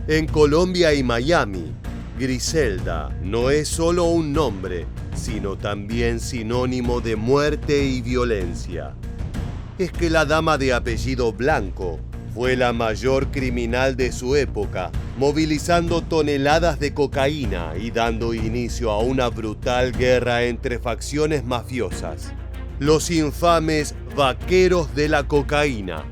En Colombia y Miami, Griselda no es solo un nombre, sino también sinónimo de muerte y violencia. Es que la dama de apellido Blanco fue la mayor criminal de su época, movilizando toneladas de cocaína y dando inicio a una brutal guerra entre facciones mafiosas. Los infames vaqueros de la cocaína.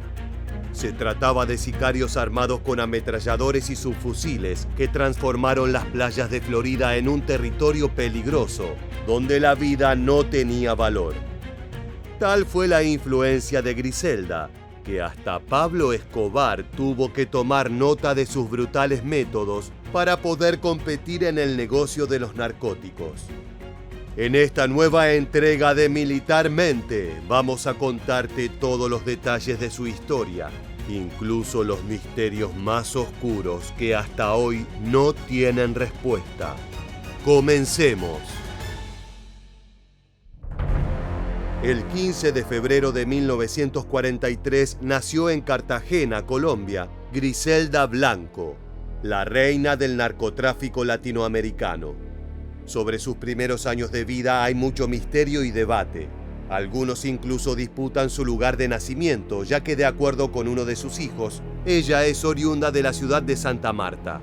Se trataba de sicarios armados con ametralladores y subfusiles que transformaron las playas de Florida en un territorio peligroso, donde la vida no tenía valor. Tal fue la influencia de Griselda, que hasta Pablo Escobar tuvo que tomar nota de sus brutales métodos para poder competir en el negocio de los narcóticos. En esta nueva entrega de Militarmente vamos a contarte todos los detalles de su historia, incluso los misterios más oscuros que hasta hoy no tienen respuesta. Comencemos. El 15 de febrero de 1943 nació en Cartagena, Colombia, Griselda Blanco, la reina del narcotráfico latinoamericano. Sobre sus primeros años de vida hay mucho misterio y debate. Algunos incluso disputan su lugar de nacimiento, ya que de acuerdo con uno de sus hijos, ella es oriunda de la ciudad de Santa Marta.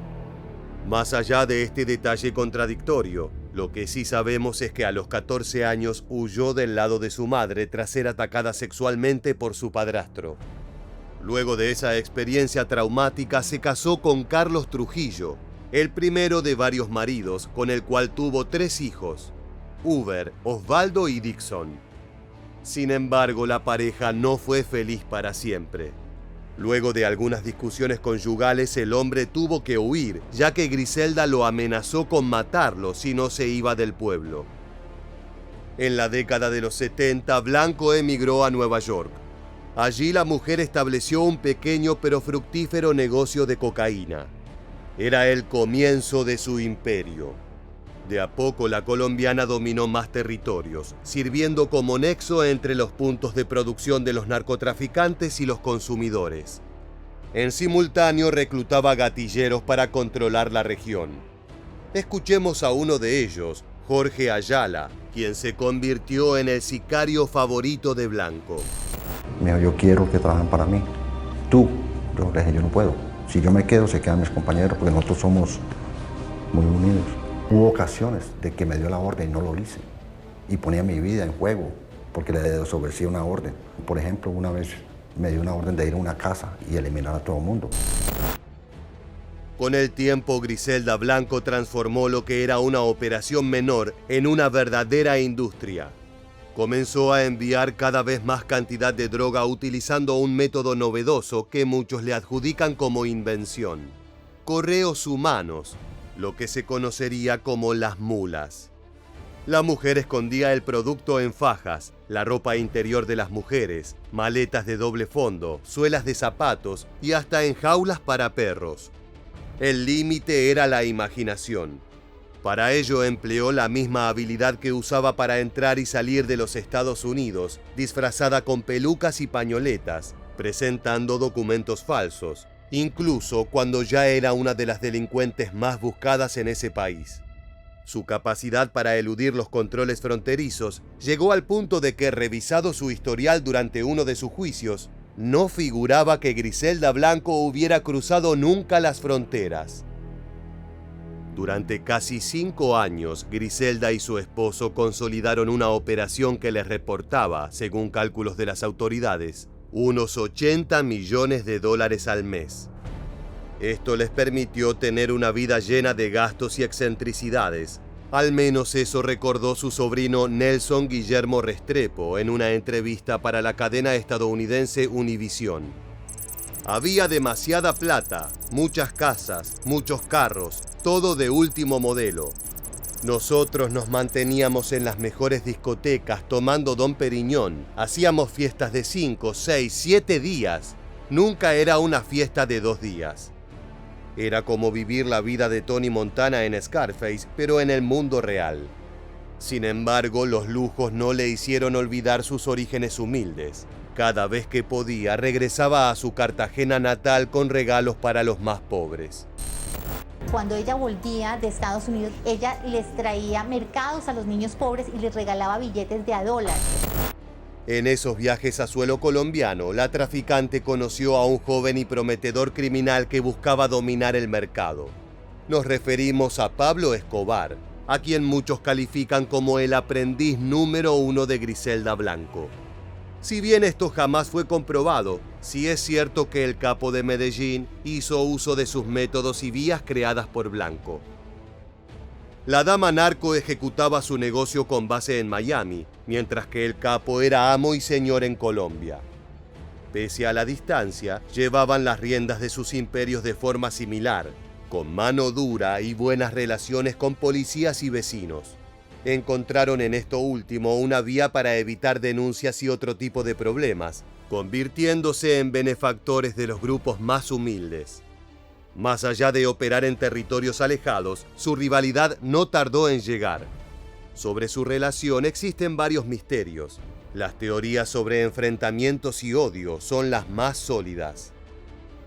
Más allá de este detalle contradictorio, lo que sí sabemos es que a los 14 años huyó del lado de su madre tras ser atacada sexualmente por su padrastro. Luego de esa experiencia traumática se casó con Carlos Trujillo, el primero de varios maridos, con el cual tuvo 3 hijos, Uber, Osvaldo y Dixon. Sin embargo, la pareja no fue feliz para siempre. Luego de algunas discusiones conyugales, el hombre tuvo que huir, ya que Griselda lo amenazó con matarlo si no se iba del pueblo. En la década de los 70, Blanco emigró a Nueva York. Allí la mujer estableció un pequeño pero fructífero negocio de cocaína. Era el comienzo de su imperio. De a poco la colombiana dominó más territorios, sirviendo como nexo entre los puntos de producción de los narcotraficantes y los consumidores. En simultáneo reclutaba gatilleros para controlar la región. Escuchemos a uno de ellos, Jorge Ayala, quien se convirtió en el sicario favorito de Blanco. Me dijo, yo quiero que trabajen para mí. Tú, yo le dije, yo no puedo. Si yo me quedo, se quedan mis compañeros, porque nosotros somos muy unidos. Hubo ocasiones de que me dio la orden y no lo hice. Y ponía mi vida en juego, porque le desobedecí una orden. Por ejemplo, una vez me dio una orden de ir a una casa y eliminar a todo el mundo. Con el tiempo, Griselda Blanco transformó lo que era una operación menor en una verdadera industria. Comenzó a enviar cada vez más cantidad de droga utilizando un método novedoso que muchos le adjudican como invención: correos humanos, lo que se conocería como las mulas. La mujer escondía el producto en fajas, la ropa interior de las mujeres, maletas de doble fondo, suelas de zapatos y hasta en jaulas para perros. El límite era la imaginación. Para ello empleó la misma habilidad que usaba para entrar y salir de los Estados Unidos, disfrazada con pelucas y pañoletas, presentando documentos falsos, incluso cuando ya era una de las delincuentes más buscadas en ese país. Su capacidad para eludir los controles fronterizos llegó al punto de que, revisado su historial durante uno de sus juicios, no figuraba que Griselda Blanco hubiera cruzado nunca las fronteras. Durante casi 5 años, Griselda y su esposo consolidaron una operación que les reportaba, según cálculos de las autoridades, unos $80 millones al mes. Esto les permitió tener una vida llena de gastos y excentricidades. Al menos eso recordó su sobrino Nelson Guillermo Restrepo en una entrevista para la cadena estadounidense Univision. Había demasiada plata, muchas casas, muchos carros, todo de último modelo. Nosotros nos manteníamos en las mejores discotecas tomando Dom Perignon. Hacíamos fiestas de 5, 6, 7 días. Nunca era una fiesta de 2 días. Era como vivir la vida de Tony Montana en Scarface, pero en el mundo real. Sin embargo, los lujos no le hicieron olvidar sus orígenes humildes. Cada vez que podía, regresaba a su Cartagena natal con regalos para los más pobres. cuando ella volvía de Estados Unidos, ella les traía mercados a los niños pobres y les regalaba billetes de $1. En esos viajes a suelo colombiano, la traficante conoció a un joven y prometedor criminal que buscaba dominar el mercado. Nos referimos a Pablo Escobar, a quien muchos califican como el aprendiz número 1 de Griselda Blanco. Si bien esto jamás fue comprobado, sí es cierto que el capo de Medellín hizo uso de sus métodos y vías creadas por Blanco. La dama narco ejecutaba su negocio con base en Miami, mientras que el capo era amo y señor en Colombia. Pese a la distancia, llevaban las riendas de sus imperios de forma similar, con mano dura y buenas relaciones con policías y vecinos. Encontraron en esto último una vía para evitar denuncias y otro tipo de problemas, convirtiéndose en benefactores de los grupos más humildes. Más allá de operar en territorios alejados, su rivalidad no tardó en llegar. Sobre su relación existen varios misterios. Las teorías sobre enfrentamientos y odio son las más sólidas.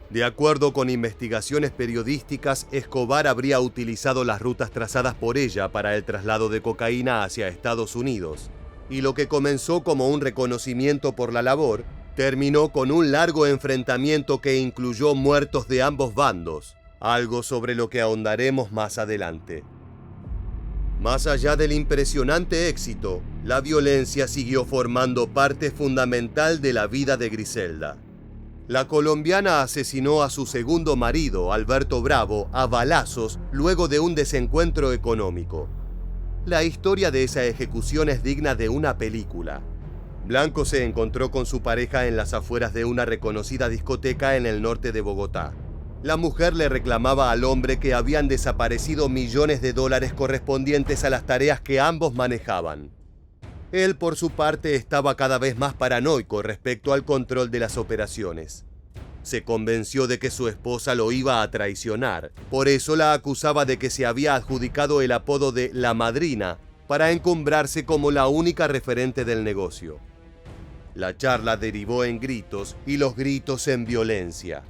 De acuerdo con investigaciones periodísticas, Escobar habría utilizado las rutas trazadas por ella para el traslado de cocaína hacia Estados Unidos, y lo que comenzó como un reconocimiento por la labor, terminó con un largo enfrentamiento que incluyó muertos de ambos bandos, algo sobre lo que ahondaremos más adelante. Más allá del impresionante éxito, la violencia siguió formando parte fundamental de la vida de Griselda. La colombiana asesinó a su segundo marido, Alberto Bravo, a balazos luego de un desencuentro económico. La historia de esa ejecución es digna de una película. Blanco se encontró con su pareja en las afueras de una reconocida discoteca en el norte de Bogotá. La mujer le reclamaba al hombre que habían desaparecido millones de dólares correspondientes a las tareas que ambos manejaban. Él, por su parte, estaba cada vez más paranoico respecto al control de las operaciones. Se convenció de que su esposa lo iba a traicionar, por eso la acusaba de que se había adjudicado el apodo de La Madrina para encumbrarse como la única referente del negocio. La charla derivó en gritos y los gritos en violencia.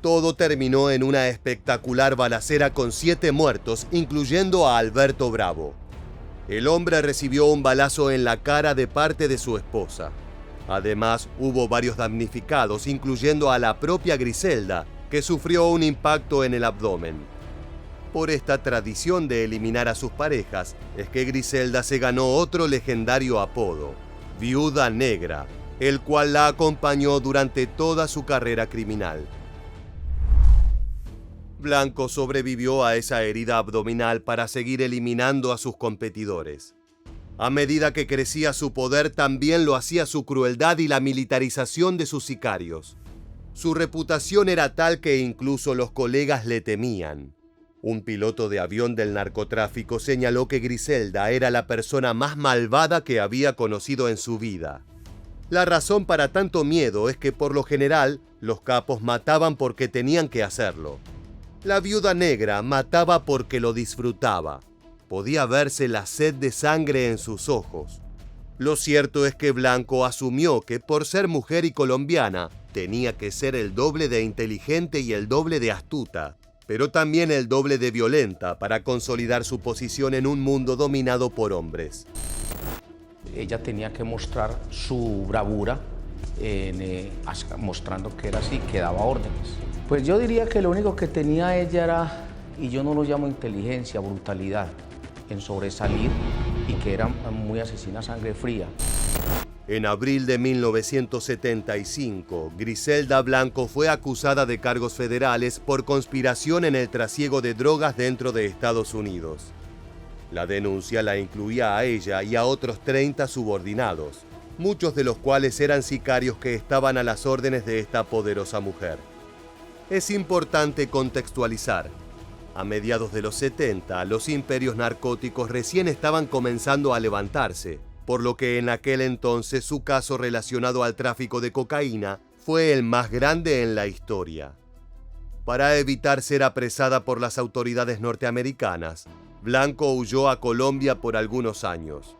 Todo terminó en una espectacular balacera con 7 muertos, incluyendo a Alberto Bravo. El hombre recibió un balazo en la cara de parte de su esposa. Además, hubo varios damnificados, incluyendo a la propia Griselda, que sufrió un impacto en el abdomen. Por esta tradición de eliminar a sus parejas, es que Griselda se ganó otro legendario apodo, Viuda Negra, el cual la acompañó durante toda su carrera criminal. Blanco sobrevivió a esa herida abdominal para seguir eliminando a sus competidores. A medida que crecía su poder, también lo hacía su crueldad y la militarización de sus sicarios. Su reputación era tal que incluso los colegas le temían. Un piloto de avión del narcotráfico señaló que Griselda era la persona más malvada que había conocido en su vida. La razón para tanto miedo es que por lo general los capos mataban porque tenían que hacerlo. La Viuda Negra mataba porque lo disfrutaba. Podía verse la sed de sangre en sus ojos. Lo cierto es que Blanco asumió que por ser mujer y colombiana, tenía que ser el doble de inteligente y el doble de astuta, pero también el doble de violenta para consolidar su posición en un mundo dominado por hombres. Ella tenía que mostrar su bravura, mostrando que era así, que daba órdenes. Pues yo diría que lo único que tenía ella era, y yo no lo llamo inteligencia, brutalidad, en sobresalir, y que era muy asesina a sangre fría. En abril de 1975, Griselda Blanco fue acusada de cargos federales por conspiración en el trasiego de drogas dentro de Estados Unidos. La denuncia la incluía a ella y a otros 30 subordinados, muchos de los cuales eran sicarios que estaban a las órdenes de esta poderosa mujer. Es importante contextualizar. A mediados de los 70, los imperios narcóticos recién estaban comenzando a levantarse, por lo que en aquel entonces su caso relacionado al tráfico de cocaína fue el más grande en la historia. Para evitar ser apresada por las autoridades norteamericanas, Blanco huyó a Colombia por algunos años.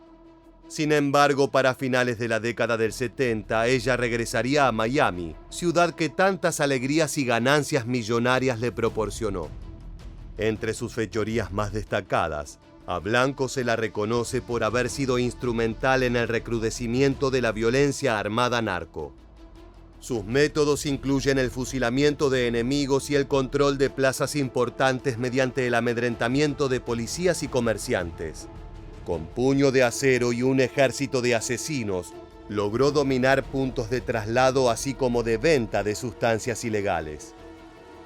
Sin embargo, para finales de la década del 70, ella regresaría a Miami, ciudad que tantas alegrías y ganancias millonarias le proporcionó. Entre sus fechorías más destacadas, a Blanco se la reconoce por haber sido instrumental en el recrudecimiento de la violencia armada narco. Sus métodos incluyen el fusilamiento de enemigos y el control de plazas importantes mediante el amedrentamiento de policías y comerciantes. Con puño de acero y un ejército de asesinos, logró dominar puntos de traslado así como de venta de sustancias ilegales.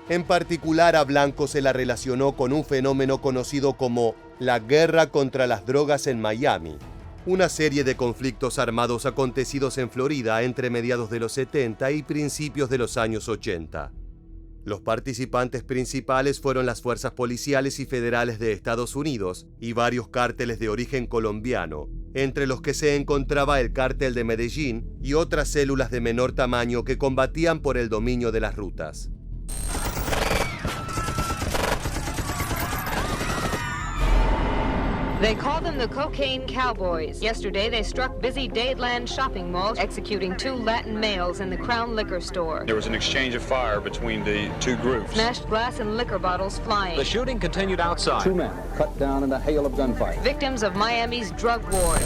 En particular, a Blanco se la relacionó con un fenómeno conocido como la guerra contra las drogas en Miami, una serie de conflictos armados acontecidos en Florida entre mediados de los 70 y principios de los años 80. Los participantes principales fueron las fuerzas policiales y federales de Estados Unidos y varios cárteles de origen colombiano, entre los que se encontraba el cártel de Medellín y otras células de menor tamaño que combatían por el dominio de las rutas. They call them the Cocaine Cowboys. Yesterday, they struck busy Dadeland shopping malls, executing 2 Latin males in the Crown Liquor Store. There was an exchange of fire between the two groups. Smashed glass and liquor bottles flying. The shooting continued outside. 2 men cut down in a hail of gunfire. Victims of Miami's drug war.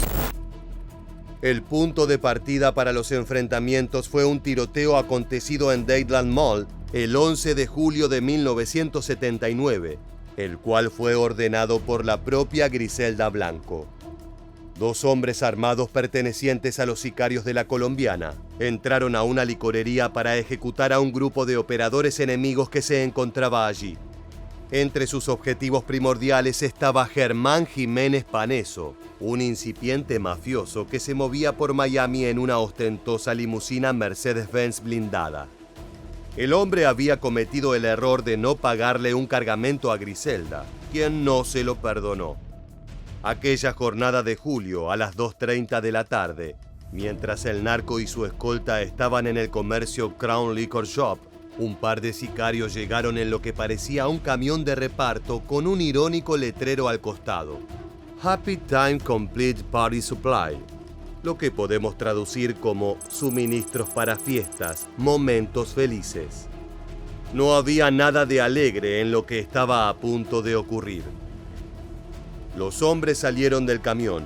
El punto de partida para los enfrentamientos fue un tiroteo acontecido en Dadeland Mall el 11 de julio de 1979. El cual fue ordenado por la propia Griselda Blanco. 2 hombres armados pertenecientes a los sicarios de la colombiana entraron a una licorería para ejecutar a un grupo de operadores enemigos que se encontraba allí. Entre sus objetivos primordiales estaba Germán Jiménez Paneso, un incipiente mafioso que se movía por Miami en una ostentosa limusina Mercedes-Benz blindada. El hombre había cometido el error de no pagarle un cargamento a Griselda, quien no se lo perdonó. Aquella jornada de julio, a las 2:30 de la tarde, mientras el narco y su escolta estaban en el comercio Crown Liquor Shop, un par de sicarios llegaron en lo que parecía un camión de reparto con un irónico letrero al costado: Happy Time Complete Party Supply, lo que podemos traducir como suministros para fiestas, momentos felices. No había nada de alegre en lo que estaba a punto de ocurrir. Los hombres salieron del camión.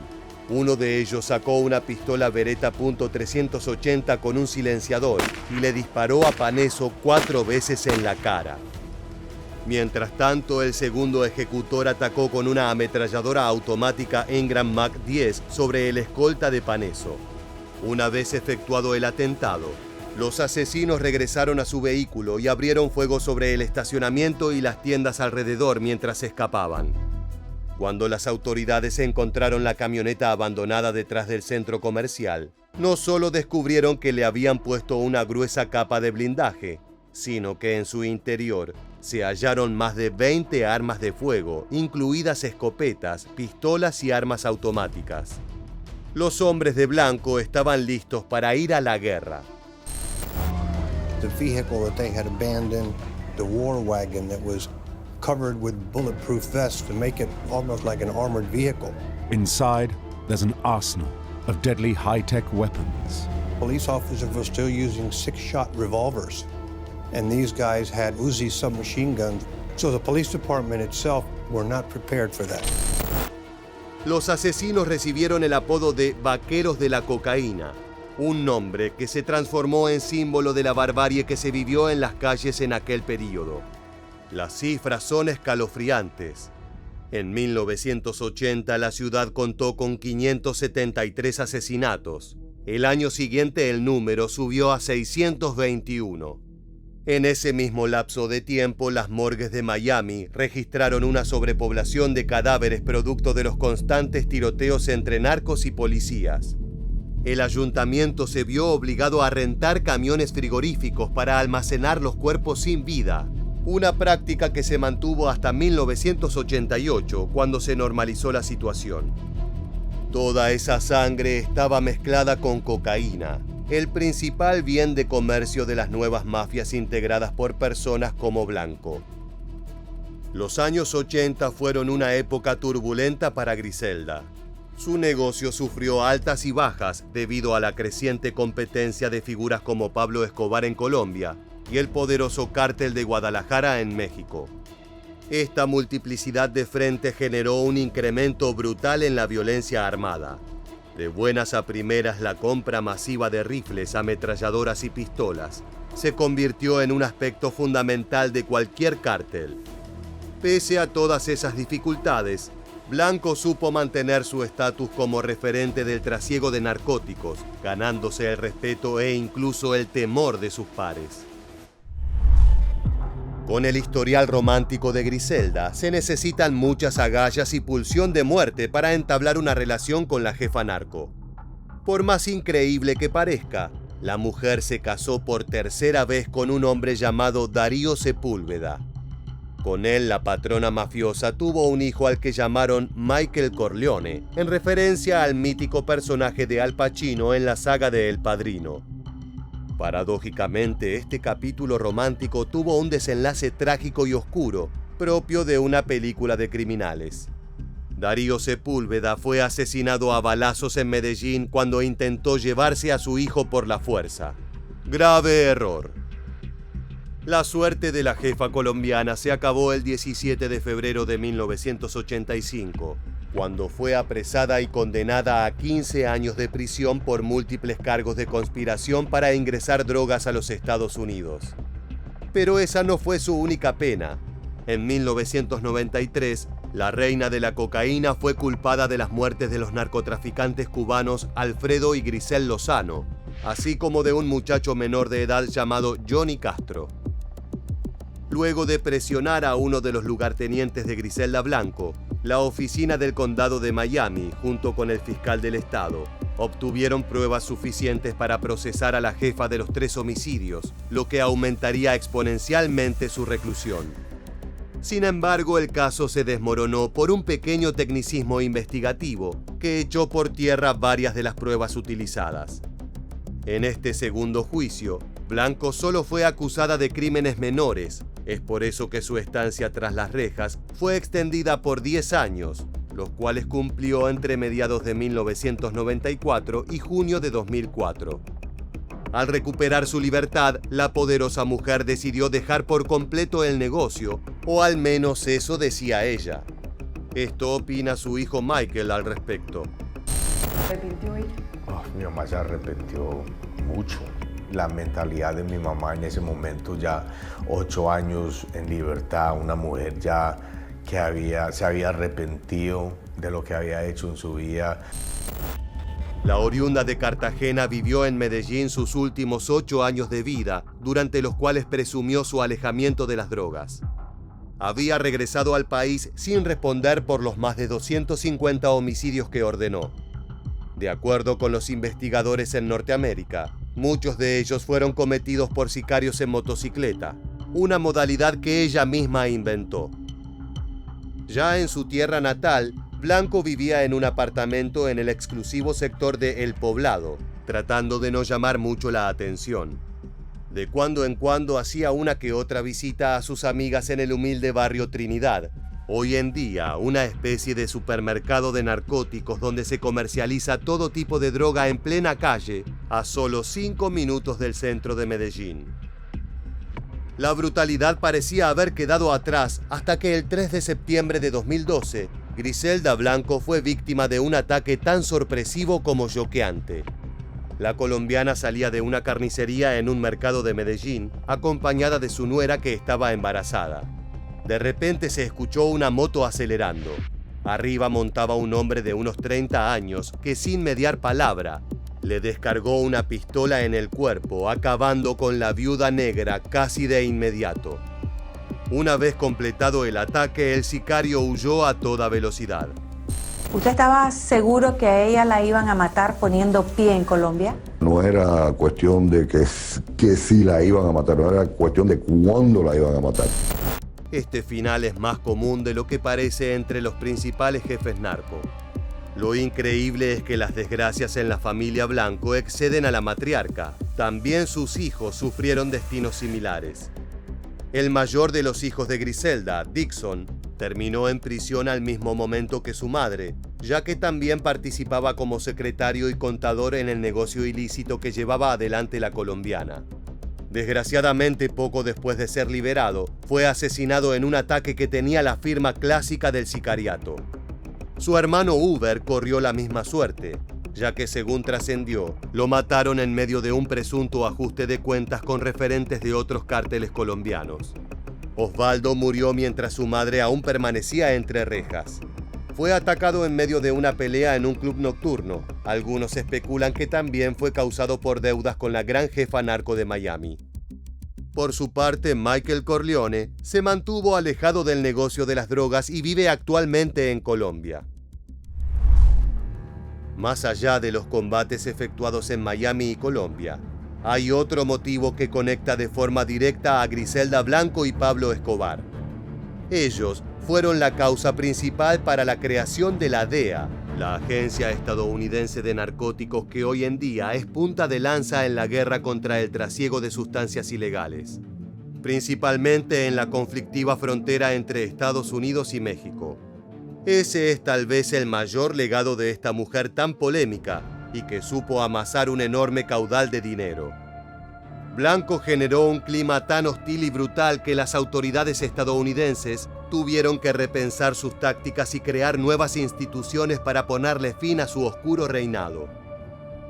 Uno de ellos sacó una pistola Beretta .380 con un silenciador y le disparó a Paneso 4 veces en la cara. Mientras tanto, el segundo ejecutor atacó con una ametralladora automática Engram Mac 10 sobre el escolta de Paneso. Una vez efectuado el atentado, los asesinos regresaron a su vehículo y abrieron fuego sobre el estacionamiento y las tiendas alrededor mientras escapaban. Cuando las autoridades encontraron la camioneta abandonada detrás del centro comercial, no solo descubrieron que le habían puesto una gruesa capa de blindaje, sino que en su interior se hallaron más de 20 armas de fuego, incluidas escopetas, pistolas y armas automáticas. Los hombres de blanco estaban listos para ir a la guerra. The vehicle that they had abandoned, the war wagon that was covered with bulletproof vests to make it almost like an armored vehicle. Inside, there's an arsenal of deadly high-tech weapons. Police officers were still using 6-shot revolvers, and these guys had Uzi submachine guns, so the police department itself were not prepared for that. Los asesinos recibieron el apodo de Vaqueros de la Cocaína, un nombre que se transformó en símbolo de la barbarie que se vivió en las calles en aquel período. Las cifras son escalofriantes. En 1980 la ciudad contó con 573 asesinatos. El año siguiente el número subió a 621. En ese mismo lapso de tiempo, las morgues de Miami registraron una sobrepoblación de cadáveres producto de los constantes tiroteos entre narcos y policías. El ayuntamiento se vio obligado a rentar camiones frigoríficos para almacenar los cuerpos sin vida, una práctica que se mantuvo hasta 1988, cuando se normalizó la situación. Toda esa sangre estaba mezclada con cocaína, el principal bien de comercio de las nuevas mafias integradas por personas como Blanco. Los años 80 fueron una época turbulenta para Griselda. Su negocio sufrió altas y bajas debido a la creciente competencia de figuras como Pablo Escobar en Colombia y el poderoso cártel de Guadalajara en México. Esta multiplicidad de frentes generó un incremento brutal en la violencia armada. De buenas a primeras, la compra masiva de rifles, ametralladoras y pistolas se convirtió en un aspecto fundamental de cualquier cártel. Pese a todas esas dificultades, Blanco supo mantener su estatus como referente del trasiego de narcóticos, ganándose el respeto e incluso el temor de sus pares. Con el historial romántico de Griselda, se necesitan muchas agallas y pulsión de muerte para entablar una relación con la jefa narco. Por más increíble que parezca, la mujer se casó por tercera vez con un hombre llamado Darío Sepúlveda. Con él, la patrona mafiosa tuvo un hijo al que llamaron Michael Corleone, en referencia al mítico personaje de Al Pacino en la saga de El Padrino. Paradójicamente, este capítulo romántico tuvo un desenlace trágico y oscuro, propio de una película de criminales. Darío Sepúlveda fue asesinado a balazos en Medellín cuando intentó llevarse a su hijo por la fuerza. Grave error. La suerte de la jefa colombiana se acabó el 17 de febrero de 1985, cuando fue apresada y condenada a 15 años de prisión por múltiples cargos de conspiración para ingresar drogas a los Estados Unidos. Pero esa no fue su única pena. En 1993, la reina de la cocaína fue culpada de las muertes de los narcotraficantes cubanos Alfredo y Grisel Lozano, así como de un muchacho menor de edad llamado Johnny Castro. Luego de presionar a uno de los lugartenientes de Griselda Blanco, la oficina del condado de Miami, junto con el fiscal del estado, obtuvieron pruebas suficientes para procesar a la jefa de los 3 homicidios, lo que aumentaría exponencialmente su reclusión. Sin embargo, el caso se desmoronó por un pequeño tecnicismo investigativo que echó por tierra varias de las pruebas utilizadas. En este segundo juicio, Blanco solo fue acusada de crímenes menores. Es por eso que su estancia tras las rejas fue extendida por 10 años, los cuales cumplió entre mediados de 1994 y junio de 2004. Al recuperar su libertad, la poderosa mujer decidió dejar por completo el negocio, o al menos eso decía ella. Esto opina su hijo Michael al respecto. ¿Se arrepintió ella? Mi mamá se arrepintió mucho. La mentalidad de mi mamá en ese momento, ya 8 años en libertad, una mujer ya que se había arrepentido de lo que había hecho en su vida. La oriunda de Cartagena vivió en Medellín sus últimos 8 años de vida, durante los cuales presumió su alejamiento de las drogas. Había regresado al país sin responder por los más de 250 homicidios que ordenó. De acuerdo con los investigadores en Norteamérica, muchos de ellos fueron cometidos por sicarios en motocicleta, una modalidad que ella misma inventó. Ya en su tierra natal, Blanco vivía en un apartamento en el exclusivo sector de El Poblado, tratando de no llamar mucho la atención. De cuando en cuando hacía una que otra visita a sus amigas en el humilde barrio Trinidad, hoy en día una especie de supermercado de narcóticos donde se comercializa todo tipo de droga en plena calle, a solo 5 minutos del centro de Medellín. La brutalidad parecía haber quedado atrás hasta que el 3 de septiembre de 2012, Griselda Blanco fue víctima de un ataque tan sorpresivo como choqueante. La colombiana salía de una carnicería en un mercado de Medellín, acompañada de su nuera que estaba embarazada. De repente se escuchó una moto acelerando. Arriba montaba un hombre de unos 30 años que, sin mediar palabra, le descargó una pistola en el cuerpo, acabando con la viuda negra casi de inmediato. Una vez completado el ataque, el sicario huyó a toda velocidad. ¿Usted estaba seguro que a ella la iban a matar poniendo pie en Colombia? No era cuestión de que sí la iban a matar, no era cuestión de cuándo la iban a matar. Este final es más común de lo que parece entre los principales jefes narco. Lo increíble es que las desgracias en la familia Blanco exceden a la matriarca. También sus hijos sufrieron destinos similares. El mayor de los hijos de Griselda, Dixon, terminó en prisión al mismo momento que su madre, ya que también participaba como secretario y contador en el negocio ilícito que llevaba adelante la colombiana. Desgraciadamente, poco después de ser liberado, fue asesinado en un ataque que tenía la firma clásica del sicariato. Su hermano Uber corrió la misma suerte, ya que según trascendió, lo mataron en medio de un presunto ajuste de cuentas con referentes de otros cárteles colombianos. Osvaldo murió mientras su madre aún permanecía entre rejas. Fue atacado en medio de una pelea en un club nocturno. Algunos especulan que también fue causado por deudas con la gran jefa narco de Miami. Por su parte, Michael Corleone se mantuvo alejado del negocio de las drogas y vive actualmente en Colombia. Más allá de los combates efectuados en Miami y Colombia, hay otro motivo que conecta de forma directa a Griselda Blanco y Pablo Escobar. Ellos fueron la causa principal para la creación de la DEA, la agencia estadounidense de narcóticos que hoy en día es punta de lanza en la guerra contra el trasiego de sustancias ilegales, principalmente en la conflictiva frontera entre Estados Unidos y México. Ese es tal vez el mayor legado de esta mujer tan polémica y que supo amasar un enorme caudal de dinero. Blanco generó un clima tan hostil y brutal que las autoridades estadounidenses tuvieron que repensar sus tácticas y crear nuevas instituciones para ponerle fin a su oscuro reinado.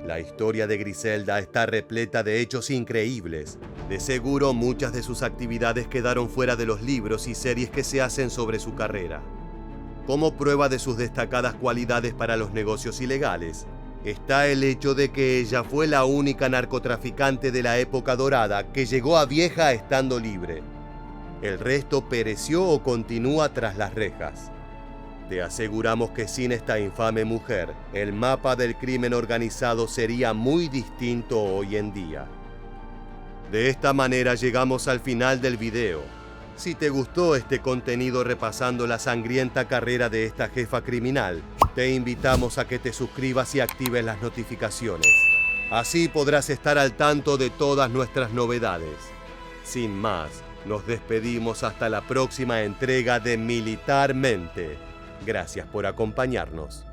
La historia de Griselda está repleta de hechos increíbles. De seguro muchas de sus actividades quedaron fuera de los libros y series que se hacen sobre su carrera. Como prueba de sus destacadas cualidades para los negocios ilegales, está el hecho de que ella fue la única narcotraficante de la época dorada que llegó a vieja estando libre. El resto pereció o continúa tras las rejas. Te aseguramos que sin esta infame mujer, el mapa del crimen organizado sería muy distinto hoy en día. De esta manera llegamos al final del video. Si te gustó este contenido repasando la sangrienta carrera de esta jefa criminal, te invitamos a que te suscribas y actives las notificaciones. Así podrás estar al tanto de todas nuestras novedades. Sin más, nos despedimos hasta la próxima entrega de Militarmente. Gracias por acompañarnos.